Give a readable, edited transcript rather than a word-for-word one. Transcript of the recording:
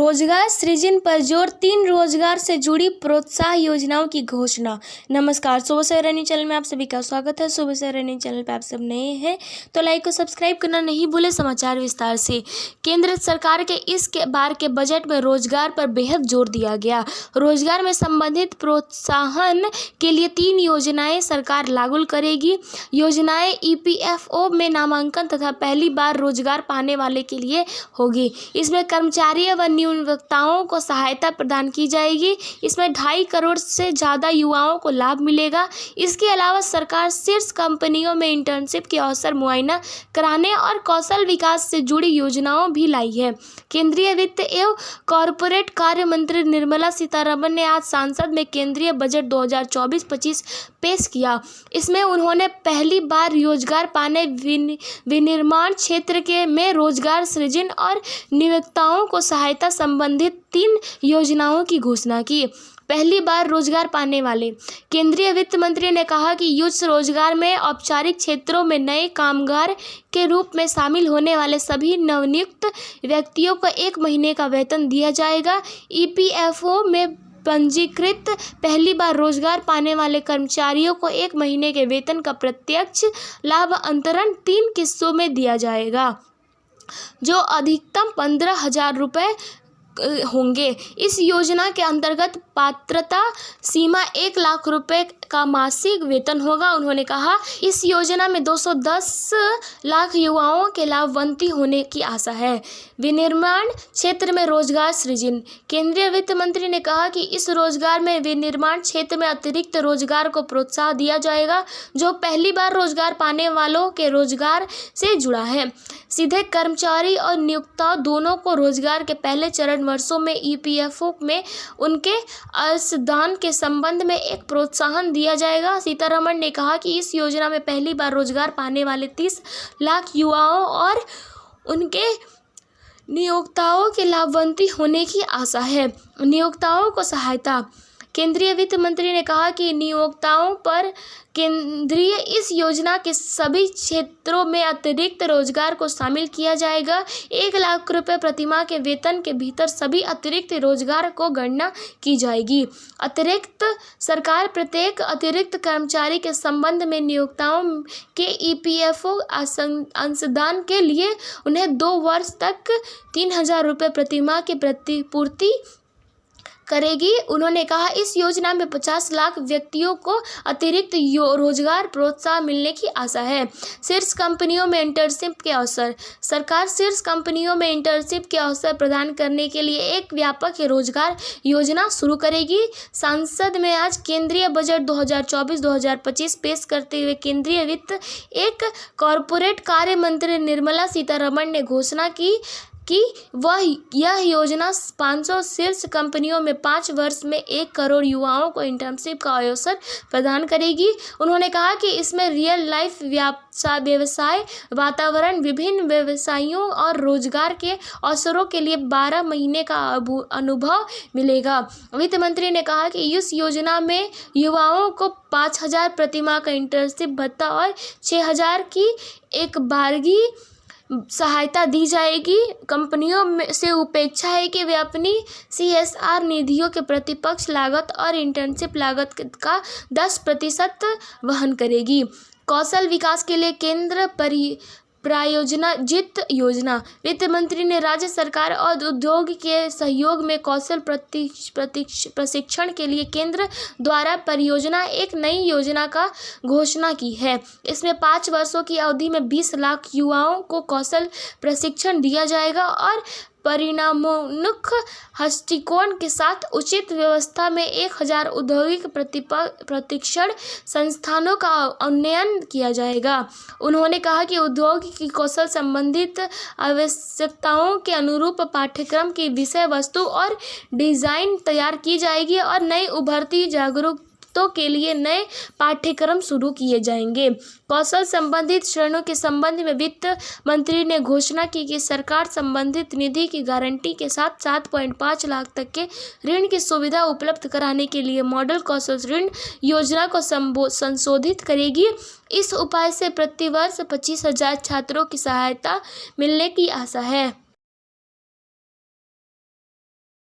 रोजगार सृजन पर जोर, 3 रोजगार से जुड़ी प्रोत्साहन योजनाओं की घोषणा। नमस्कार, सुबह से रनिंग चैनल में आप सभी का स्वागत है। सुबह से रनिंग चैनल पे आप सब नए हैं तो लाइक और सब्सक्राइब करना नहीं भूले। समाचार विस्तार से। केंद्र सरकार के इस बार के बजट में रोजगार पर बेहद जोर दिया गया। रोजगार में संबंधित प्रोत्साहन के लिए 3 योजनाएं सरकार लागू करेगी। योजनाएं EPFO में नामांकन तथा पहली बार रोजगार पाने वाले के लिए होगी। इसमें कर्मचारियों व नियोक्ताओं को सहायता प्रदान की जाएगी। इसमें 2.5 करोड़ से ज़्यादा युवाओं को लाभ मिलेगा। इसके अलावा सरकार शीर्ष कंपनियों में इंटर्नशिप के अवसर मुहैया कराने और कौशल विकास से जुड़ी योजनाओं भी लाई है। केंद्रीय वित्त एवं कॉरपोरेट कार्य मंत्री निर्मला सीतारमण ने आज संसद में केंद्रीय बजट 2024-25 पेश किया। इसमें उन्होंने पहली बार रोजगार पाने विनिर्माण क्षेत्र में रोजगार सृजन और नियोक्ताओं को सहायता संबंधित 3 योजनाओं की घोषणा की। पहली बार रोजगार पाने वाले। केंद्रीय वित्त मंत्री ने कहा कि युवा रोजगार में औपचारिक क्षेत्रों में नए कामगार के रूप में शामिल होने वाले सभी नवनियुक्त व्यक्तियों को 1 महीने का वेतन दिया जाएगा। EPFO में पंजीकृत पहली बार रोजगार पाने वाले कर्मचारियों को 1 महीने के वेतन का प्रत्यक्ष लाभ अंतरण 3 किस्तों में दिया जाएगा, जो अधिकतम 15,000 रुपये होंगे। इस योजना के अंतर्गत पात्रता सीमा 1 लाख रुपए का मासिक वेतन होगा। उन्होंने कहा इस योजना में 210 लाख युवाओं के लाभान्वित होने की आशा है। विनिर्माण क्षेत्र में रोजगार सृजन। केंद्रीय वित्त मंत्री ने कहा कि इस रोजगार में विनिर्माण क्षेत्र में अतिरिक्त रोजगार को प्रोत्साहन दिया जाएगा, जो पहली बार रोजगार पाने वालों के रोजगार से जुड़ा है। सीधे कर्मचारी और नियोक्ता दोनों को रोजगार के पहले चरण वर्षों में EPFO में उनके अंशदान के संबंध में एक प्रोत्साहन दिया जाएगा। सीतारमण ने कहा कि इस योजना में पहली बार रोजगार पाने वाले 30 लाख युवाओं और उनके नियोक्ताओं के लाभान्वित होने की आशा है। नियोक्ताओं को सहायता। केंद्रीय वित्त मंत्री ने कहा कि नियोक्ताओं पर केंद्रीय इस योजना के सभी क्षेत्रों में अतिरिक्त रोजगार को शामिल किया जाएगा। 1 लाख रुपए प्रतिमाह के वेतन के भीतर सभी अतिरिक्त रोजगार को गणना की जाएगी। अतिरिक्त सरकार प्रत्येक अतिरिक्त कर्मचारी के संबंध में नियोक्ताओं के EPFO अंशदान के लिए उन्हें 2 वर्ष तक 3,000 रुपये प्रतिमाह की प्रतिपूर्ति करेगी। उन्होंने कहा इस योजना में 50 लाख व्यक्तियों को अतिरिक्त रोजगार प्रोत्साहन मिलने की आशा है। शीर्ष कंपनियों में इंटर्नशिप के अवसर। सरकार शीर्ष कंपनियों में इंटर्नशिप के अवसर प्रदान करने के लिए एक व्यापक रोजगार योजना शुरू करेगी। संसद में आज केंद्रीय बजट 2024-2025 पेश करते हुए केंद्रीय वित्त एक कॉरपोरेट कार्य मंत्री निर्मला सीतारमण ने घोषणा की कि यह योजना 500 शीर्ष कंपनियों में 5 वर्ष में 1 करोड़ युवाओं को इंटर्नशिप का अवसर प्रदान करेगी। उन्होंने कहा कि इसमें रियल लाइफ व्यवसाय वातावरण, विभिन्न व्यवसायों और रोजगार के अवसरों के लिए 12 महीने का अनुभव मिलेगा। वित्त मंत्री ने कहा कि इस योजना में युवाओं को 5,000 प्रतिमाह का इंटर्नशिप भत्ता और 6,000 की एक बारगी सहायता दी जाएगी। कंपनियों से अपेक्षा है कि वे अपनी CSR निधियों के प्रतिपक्ष लागत और इंटर्नशिप लागत का 10% वहन करेगी। कौशल विकास के लिए केंद्र प्रायोजित योजना। वित्त मंत्री ने राज्य सरकार और उद्योग के सहयोग में कौशल प्रशिक्षण के लिए केंद्र द्वारा परियोजना एक नई योजना का घोषणा की है। इसमें 5 वर्षों की अवधि में 20 लाख युवाओं को कौशल प्रशिक्षण दिया जाएगा और परिणामोन्मुख दृष्टिकोण के साथ उचित व्यवस्था में 1000 औद्योगिक प्रशिक्षण संस्थानों का उन्नयन किया जाएगा। उन्होंने कहा कि उद्योग की कौशल संबंधित आवश्यकताओं के अनुरूप पाठ्यक्रम की विषय वस्तु और डिजाइन तैयार की जाएगी और नई उभरती जागरूकता के लिए नए पाठ्यक्रम शुरू किए जाएंगे। कौशल संबंधित ऋणों के संबंध में वित्त मंत्री ने घोषणा की कि सरकार संबंधित निधि की गारंटी के साथ 7.5 लाख तक के ऋण की सुविधा उपलब्ध कराने के लिए मॉडल कौशल ऋण योजना को संशोधित करेगी। इस उपाय से प्रतिवर्ष 25,000 छात्रों की सहायता मिलने की आशा है।